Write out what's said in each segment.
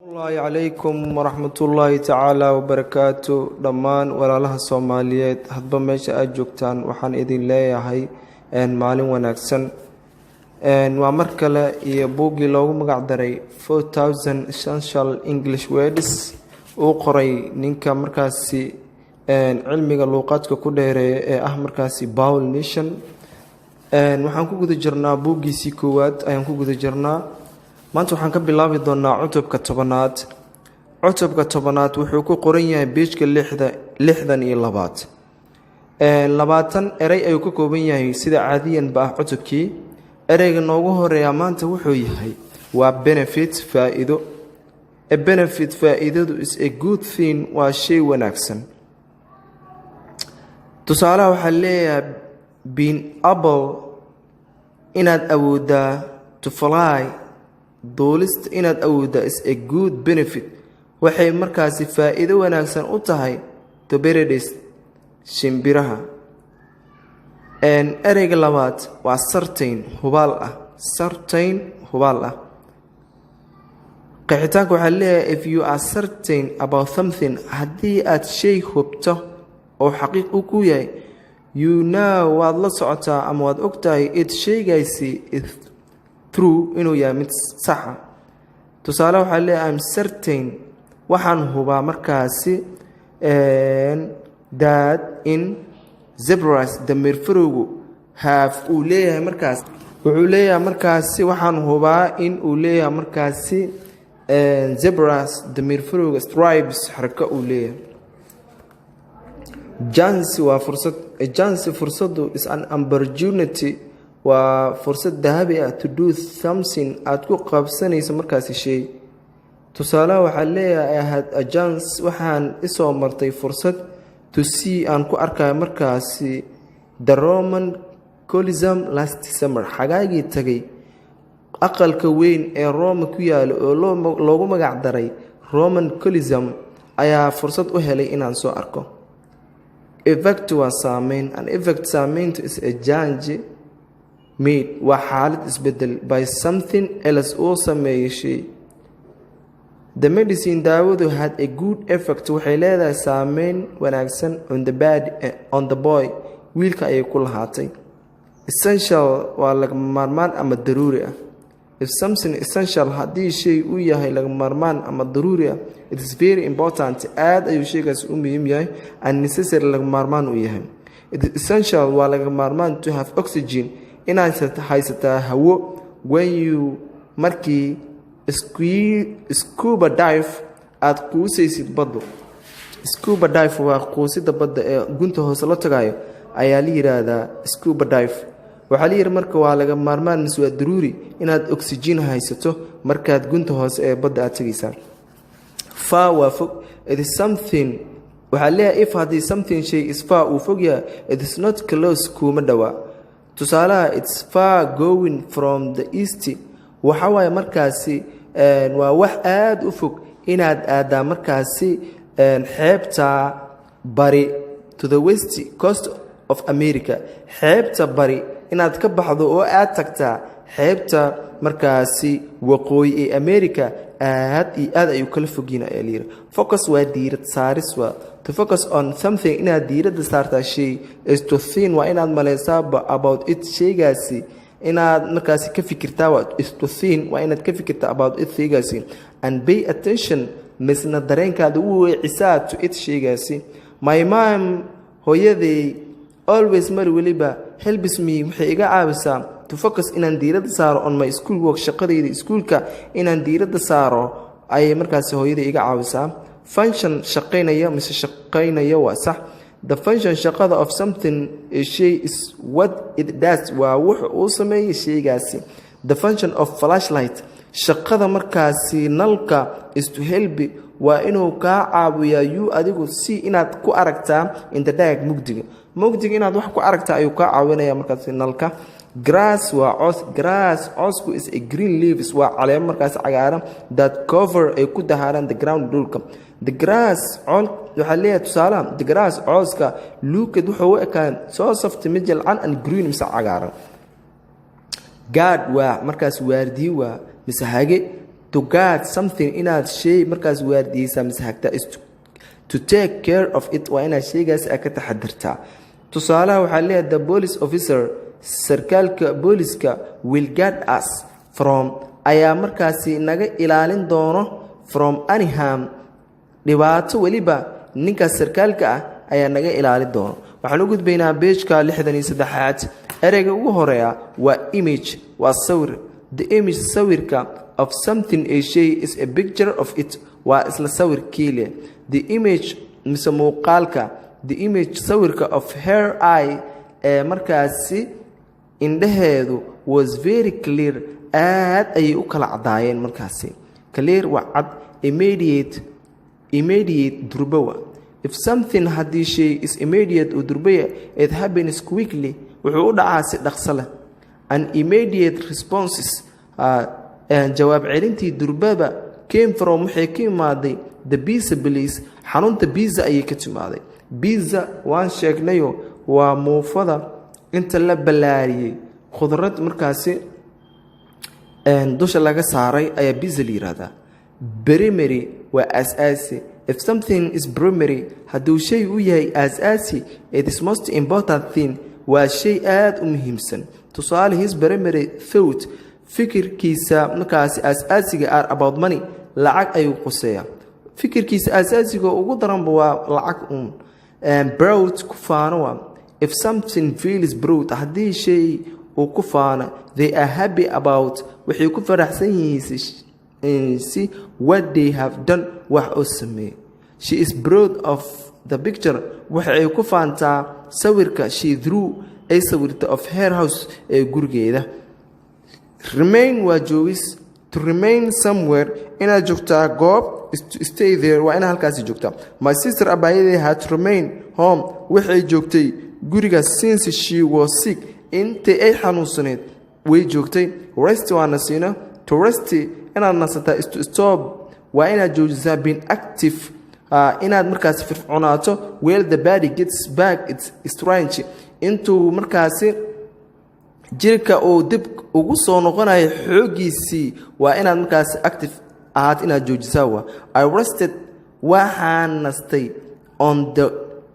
Allahi calaykum waraxmatullaahi tacaala wabarakaatu dhammaan walaalaha Soomaaliyeed hadba meesha aad joogtaan waxaan idin leeyahay maalin wanaagsan waa mar kale iyo buuggii loogu magac daray 4000 essential English words uu qoray ninka markaasi cilmiga luqadka ku dheereeya ee ah markaasi Paul Nation waxaan ku guda jirnaa buuggiisii koowaad ayaan ku guda jirnaa maanta waxaan ka bilaabi doonaa cutubka 10aad cutubka 10aad wuxuu ku qoran yahay page-ka 62 20 eray ayuu ka kooban yahay sida caadiyan ba ah cutubkii ereyga noogu horeeya maanta wuxuu yahay waa benefit faa'iido a benefit faa'iidadu is a good thing waa shay wanaagsan tusaale waxa leeyahay being able inaad awoodaa to fly duulista inaad awoodaa is a good benefit waxay markaasi faa'iido wanaagsan u tahay to birds shimbiraha ereyga labaad waa certain hubaal ah certain hubaal ah qeexitaanka waxaa leeyahay if you are certain about something haddii aad shay hubto oo xaqiiq u ku yahay you know waad la socotaa ama waad ogtahay it shaygaasi is true inuu yahay mid saxa tusaale waxaa leeyahay I'm certain waxaan hubaa markaasi that in zebras dameer farowgu have uu leeyahay markaas wuxuu leeyahay markaasi waxaan hubaa in uu leeyahay markaasi zebras dameer farowga stripes xarka uu leeyahay chance waa fursad chance fursadu is an opportunity waa fursad dahabi ah to do something aad ku qabsanayso markaasi shay tusaale waxaa leeyahay I had a chance waxaan isoo martay fursad to see aan ku arkayo markaasi the Roman Colosseum last summer xagaagii tagay aqalka weyn ee Rome ku yaalo oo loogu magac daray Roman Colosseum ayaa fursad u helay inaan soo arko effect waa saameyn an effect saameyntu is a change made waa xaalad isbedel by something else oo sameeyay shay the medicine daawadu had a good effect waxay leedahay saameyn wanaagsan on the boy wiilka ayay ku lahaatay essential waa lagama maarmaan ama daruuri ah if something essential haddii shay uu yahay lagama maarmaan ama daruuri ah it is very important aad ayuu shaygaasi u muhiim yahay and necessary lagama maarmaan u yahay it is essential waa lagama maarmaan to have oxygen inaad haysataa hawo when you markii scuba dive aad quusaysid badda scuba dive waa quusida badda ee gunta hoose la tagayo ayaa la yiraahdaa scuba dive waxaa la yiri marka waa laga maarmaan mise waa daruuri inaad oxygen haysato markaad gunta hoose ee badda aad tagaysaa far waa fog it is something waxaa leeyahay if haddii something shay is far uu fog yahay it is not close kuma dhawaa tusaalaha it's far going from the east waxa waaye markaasi waa wax aad u fog inaad aadaa markaasi xeebta bari to the west coast of America xeebta bari inaad ka baxdo oo aad tagtaa xeebta markaasi waqooyi ee America aad ayuu kala fogina eelir focus waa diirad saaris waa to focus on something inaad diirada saartaa shay is to think waa inaad maleysaa about it shaygaasi inaad markaasi ka fikirtaa waa is to think waa inaad ka fikirtaa about it shaygaasi and pay attention misna dareenkaada u weecisaa to it shaygaasi my mom hooyaday always mar waliba helps me waxay iga caawisaa to focus inaan diirada saaro on my school work shaqadayda iskuulka inaan diirada saaro ayay markaasi hooyaday iga caawisaa function shaqaynaya mise shaqaynaya waa sax the function shaqada of something a shay is what it does waa wuxuu uu sameeyay shaygaasi the function of flashlight shaqada markaasi nalka is to help waa inuu ka caawiyaa you adigu si inaad ku aragtaa in the dark mugdiga inaad wax ku aragtaa ayuu ka caawinaya markaasi nalka grass waa coos grass coosku is a green leaves waa caleemo markaasi cagaaran that cover ay ku dahaaraan the ground dhulka the grass on waxa leeyahay tusaale the grass cooska looked wuxuu u ekaan soo soft middle and green mise cagaaran guard waa markaasi waardiye waa mise hage to guard something inaad shay markaas waardiyeysaa mise hagtaa is to take care of it waa inaad shaygaas ka taxadirtaa tusaalaha waxaa leeyahay the police officer sarkaalka booliska will guard us from ayaa markaasi naga ilaalin doono from any harm dhibaato waliba ninkaas sarkaalka ah ayaa naga ilaalin doono waxaan u gudbaynaa page-ka 63aad ereyga ugu horeeya waa image waa sawir the image sawirka of something a shay is a picture of it waa isla sawirkii leh the image mise muuqaalka the image sawirka of her eye markaasi indhaheedu was very clear aad ayay u kala cadaayeen markaasi clear waa cad immediate durbawa if something hadii shay is immediate or durbaya it happens quickly wuxuu u dhacaa si dhaqso leh an immediate responses jawaab celintii durbaba came from waxay ka imaaday the pizza place xarunta pizza ayay ka timaaday pizza waan sheegnayo waa muufada inta la balaariyay khudrad markaasi dusha laga saaray ayaa pizza la yiraahdaa primary waa asaasi if something is primary haduu shay u yahay asaasi it is most important thing waa shay aad u muhiimsan tusaale his primary thought fikirkiisa markaasi asaasiga are about money lacag ayuu quseeyaa fikirkiisa asaasiga ugu daranba waa lacag proud ku faano waa if something feels proud hadii shay uu ku faano they are happy about waxay ku faraxsan yihiin see what they have done wax oo sameeyay she is proud of the picture waxay ku faantaa sawirka she drew ay sawirta of her house ee gurigeeda remain waa joogis to remain somewhere ina joogtaa goob to stay there waa ina halkaasi joogtaa my sister abayade had to remain home waxay joogtay guriga since she was sick intay ay xanuunsaneed way joogtay rest waa nasiina to rest inaad nasataa is to stop waa inaad joojisaa being active inaad markaasi firfircoonaato where the body gets back it's strange intuu markaasi jirka uu dib ugu soo noqonayo xoogiisii waa inaad markaasi active ahaad inaad joojisaa waa I rested waxaan nastay on the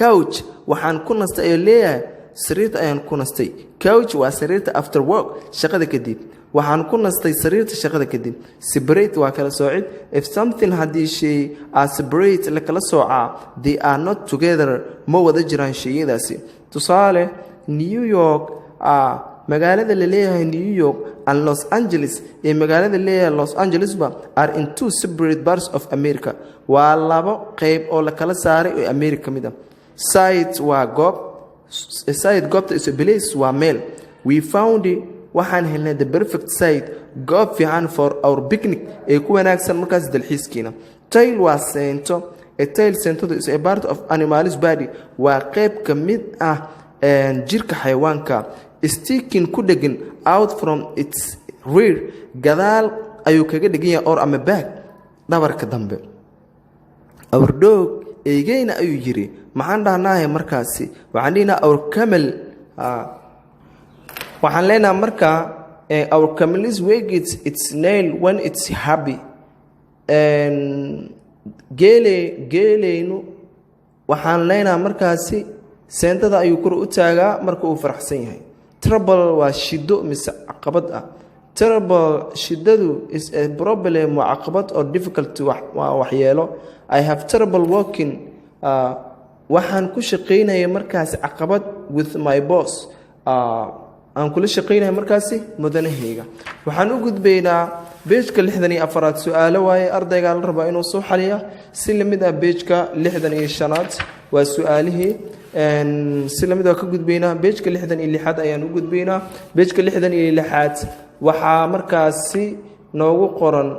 couch waxaan ku nastay ayo leeyahay sariirta ayaan ku nastay couch waa sariirta after work shaqada kadib waxaan ku nastay sariirta shaqada kadib separate waa kala soocid if something hadii shay are separate la kala soocaa they are not together ma wada jiraan shayadaasi tusaale New York magaalada la leeyahay New York and Los Angeles ee magaalada leeyahay Los Angeles ba are in two separate parts of America waa labo qayb oo la kala saaray oo America kamid site waa goob site goobta is a place waa meel we found waxaan helnay the perfect site goob fiican for our picnic ee ku wanaagsan markaas dalxiiskiina tail waa seento a tail seentadu is a part of animal's body waa qayb kamid ah jirka xayawaanka sticking ku dhagan out from its rear gadaal ayuu kaga dhagan yahay or ama back dhabarka dambe our dog eegayna ayuu yiri maxaan dhahnaa markaasi waxaan dhinaca our camel waxaan leenahay marka our camel is wag its nail when it's happy geeleynu waxaan leenahay markaasi seentada ayuu kor u taagaa marka uu faraxsan yahay trouble waa shido mise caqabad ah trouble shidadu is a problem waa caqabad or difficulty waa waxyeelo I have trouble working waxaan ku shaqeynaya markaasi caqabad with my boss aan kula shaqeynaya markaasi mudanahayga waxaan u gudbaynaa page-ka 64 su'aalo waaye ardayga la rabo inuu soo xaliyo si lamid ah page-ka 65aad waa su'aalihii si lamid ah ka gudbaynaa page-ka 66aad ayaan u gudbaynaa page-ka 66aad waxaa markaasi noogu qoran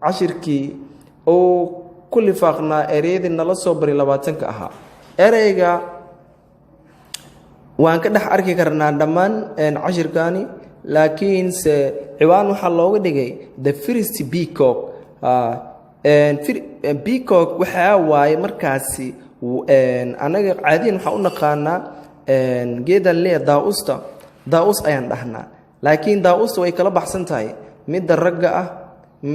cashirkii oo ku lifaaqnaa ereyadii nala soo bari 20ka ahaa ereyga waan ka dhex arki karnaa dhammaan cashirkaani laakiin se ciwaan waxaa looga dhigay the first peacock peacock waxaa waaye markaasi anaga caadiyan waxaan u naqaanaa geedan lee daa'us ayaan dhahnaa laakiin daa'usta way kala baxsan tahay midda ragga ah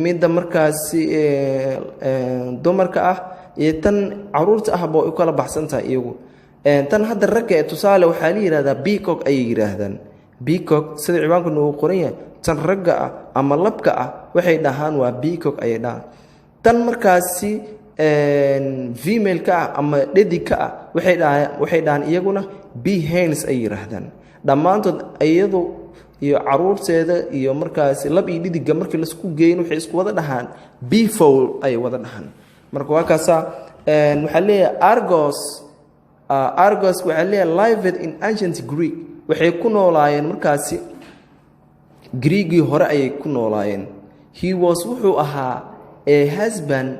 midda markaasi dumarka ah iyo tan caruurta ah boo u kala baxsan tahay iyagu tan hadda ragga ee tusaale waxaa la yidhahdaa peacock ayay yidhaahdaan peacock sida ciwaanku noogu qoran yahay tan ragga ah ama labka ah waxay dhahaan waa peacock ayay dhahaan tan markaasi female-ka ah ama dhadigka ah waxay dhahaan iyaguna peahens ay yidhaahdaan dhammaantood iyadu iyo caruurteeda iyo markaasi lab iyo dhidigga markii laisku geeyin waxay isku wada dhahaan befowl ayay wada dhahaan marka waa kaasaa waxaa leeyahay argos waxaa leeyahay lived in ancient Greek waxay ku noolaayeen markaasi Greegii hore ayay ku noolaayeen he wuxuu ahaa a husband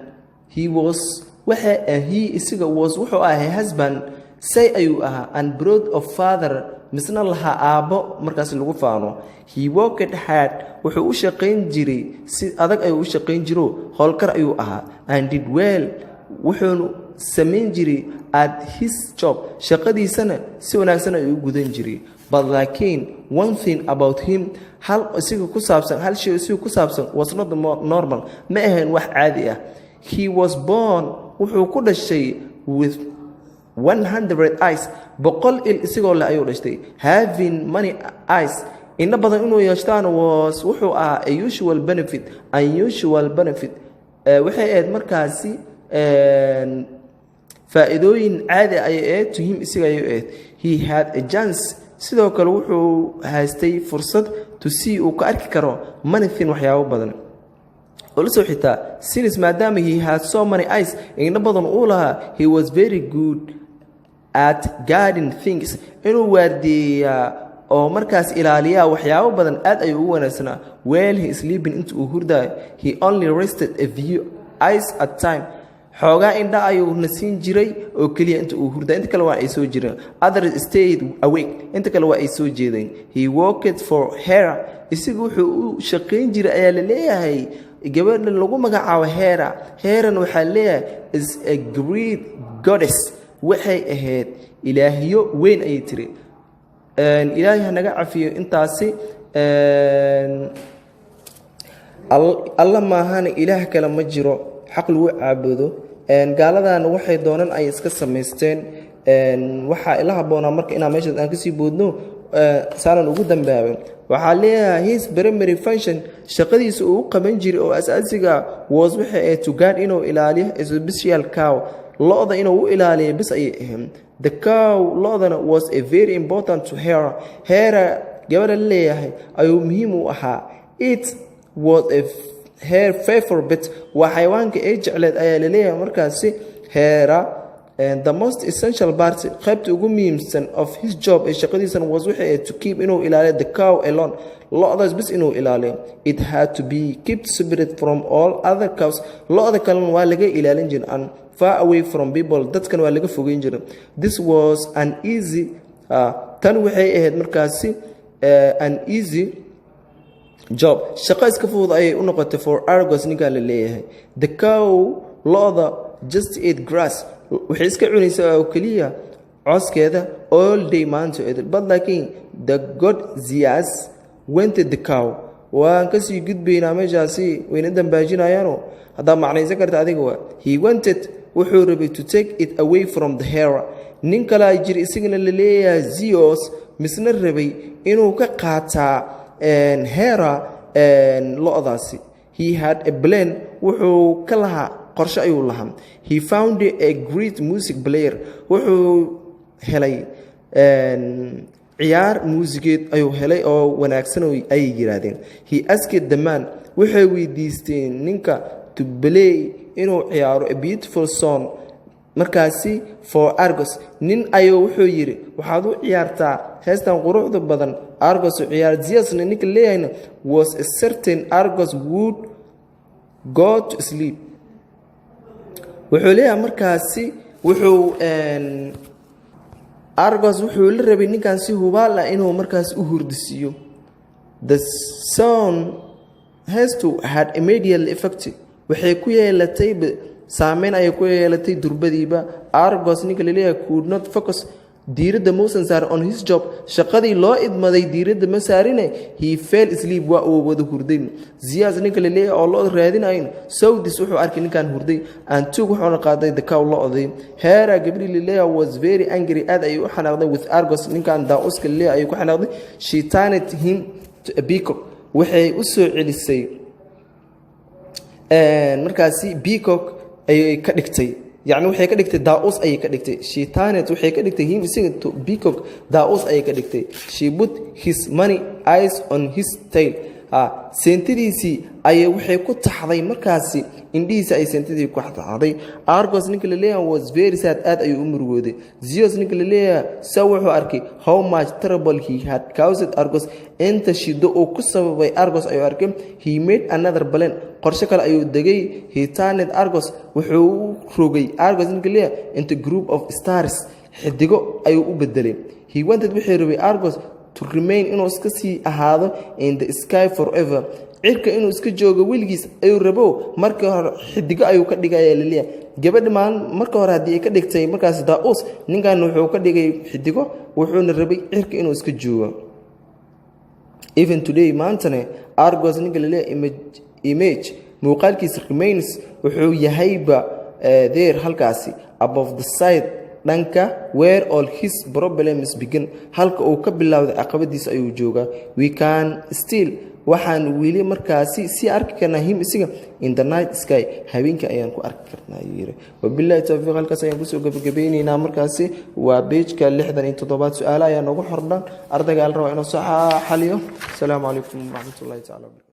isaga wuxuu ahaa husband say ayuu ahaa and brood of father misna lahaa aabbo markaas lagu faano he worked hard wuxuu u shaqayn jiray si adag ayuu u shaqayn jiro howlkar ayuu ahaa and did well wuxuu samayn jiray at his job shaqadiisana si wanaagsan ayuu u gudan jiray but laakiin one thing about him hal shay isaga ku saabsan was not normal ma ahayn wax caadi ah he was born wuxuu ku dhashay with 100 eyes boqol il isagoo leh ayuu dhashtay having many eyes inna badan inuu yeeshtaan wuxuu ahaa a unusual benefit waxay ahayd markaasi faa'iidooyin caadi ay ahayd to him isaga ayuu ahayd he had a chance sidoo kale wuxuu haystay fursad to see uu ka arki karo many things waxyaabo badan also xitaa since maadaama he had so many eyes inna badan uu lahaa he was very good at guarding things inuu waardiyaa oo markaas ilaaliyaa waxyaabo badan aad ayuu ugu wanaagsanaa while he sleeping inta uu hurdayo he only rested a few eyes at time xoogaa indha ayuu nasiin jiray oo keliya inta uu hurdaa inta kale waa ay soo jireen others stayed awake inta kale waa ay soo jeedeen he worked for Hera isagu wuxuu u shaqayn jiray ayaa la leeyahay gabadha lagu magacaabo Heran waxaa leeyahay is a great goddess waxay ahayd ilaahiyo weyn ayay tiri ilaahay hanaga cafiyo intaasi alla maahan ilaah kale ma jiro xaq lagu caabudo gaaladana waxay doonaan ay iska sameysteen waxa ila haboona marka inaan meesha aan ka sii boodno saalan ugu dambaabay waxaa leeyahay his primary function shaqadiisa uu qaban jiray oo asaasiga was waxay to guard inuu ilaaliyo special cow lo'da inuu u ilaaliyo bis ay ahayn the cow lo'dana was a very important to Hera gabadha leeyahay ayuu muhiim u ahaa it was her favorite waa xayawaanka ay jecleed ayaa la leeyahay markaasi Hera and the most essential part qaybta ugu muhiimsan of his job ee shaqadiisana was waxay to keep inuu ilaaliyo the cow alone lo'daas bis inuu ilaaliyo it had to be kept separate from all other cows lo'da kalena waa laga ilaalin jiray and far away from people dadkan waa laga fogeyn jiray this was an easy tan waxay ahayd markaasi an easy job shaqo iska fudud ayay u noqotay for Argos ninka la leeyahay the cow lo'da just ate grass waxay iska cunaysaa oo kaliya cooskeeda all day maanta but laakiin the god Zeus wanted the cow waan ka sii gudbaynaa meeshaasi wayna dambaajinayaano hadda macnaysan karta adiga waa he wanted wuxuu rabay to take it away from the Hera nin kale ay jir isagana la leeyahay Zeus misna rabay inuu ka qaataa Hera lo'daasi he had a plan wuxuu ka lahaa qorshe ayuu lahaa he found a great music player wuxuu helay ciyaar muusigeed ayuu helay oo wanaagsan ay yiraahdeen he asked the man waxay weydiisteen ninka to play inuu ciyaaro a beautiful song markaasi for Argos nin ayuu wuxuu yiri waxaad u ciyaartaa heestan quruxda badan Argos ciyaar Zeusna ninka leeyahayna was a certain Argos would go to sleep wuxuu leeyahay markaasi wuxuu Argos wuxuu la rabay ninkan si hubaal ah inuu markaas u hurdisiyo the song has to had immediate effect waxay ku yeelatay saameyn ay ku yeelatay durbadiiba Argos ninka leeyahay could not focus diiradda muusan saarin on his job shaqadii loo idmaday diiradda ma saarine he fell asleep waa uu wada hurday Ziyaas ninka la leeyahay oo loo raadinayo Saudis wuxuu arkay ninkan hurday and took wuxuuna qaaday the cow loo oday Hera gabadhii la leeyahay was very angry aad ay u xanaaqday with Argos ninkan Daauska la leeyahay ay ku xanaaqday she turned him to a peacock waxay u soo celisay markaasi peacock ay ka dhigtay يعني waxay ka dhigtay Daus ay ka dhigtay Shaytaanad waxay ka dhigtay him isaga to peacock Daus ay ka dhigtay she put his money eyes on his tail seentidiisi ay waxay ku taxday markaasi indhiisa ay seentidii ku taxday Argos ninka la leeyahay was very sad aad ayuu u murugooday Zeus ninka la leeyahay saw wuxuu arkay how much trouble he had caused Argos inta shido oo ku sababay Argos ayuu arkay he made another plan qorshe kale ayuu degay he turned Argos wuxuu rogay Argos ninka la leeyahay into group of stars xidigo ayuu u bedelay he wanted wuxuu rabay Argos to remain inuu iska sii ahaado in the sky forever cirka inuu iska joogo wiligiis ayuu rabo marka hore xidigo ayuu ka dhigay leeyahay gabadha marka hore hadii ay ka dhigtay markaas Daus ninkan wuxuu ka dhigay xidigo wuxuuna rabay cirka inuu iska joogo even today maantana Argos ninka leeyahay image muuqaalkiisa remains wuxuu yahayba there halkaasi above the side dhanka where all his problems begin halka uu ka bilowday caqabadiisa ayuu joogaa we can still waxaan wili markaasi si arki karnaa him isiga in the night sky habeenka ayaan ku arki karnaa yiri wabillahi tawfiiq halkaas ayaan ku soo gabagabeynaa markaasi waa page-ka 67 su'aalo ayaa noogu xordhan ardayga la rabo inuu soo xaliyo assalamu alaykum wa rahmatullahi ta'ala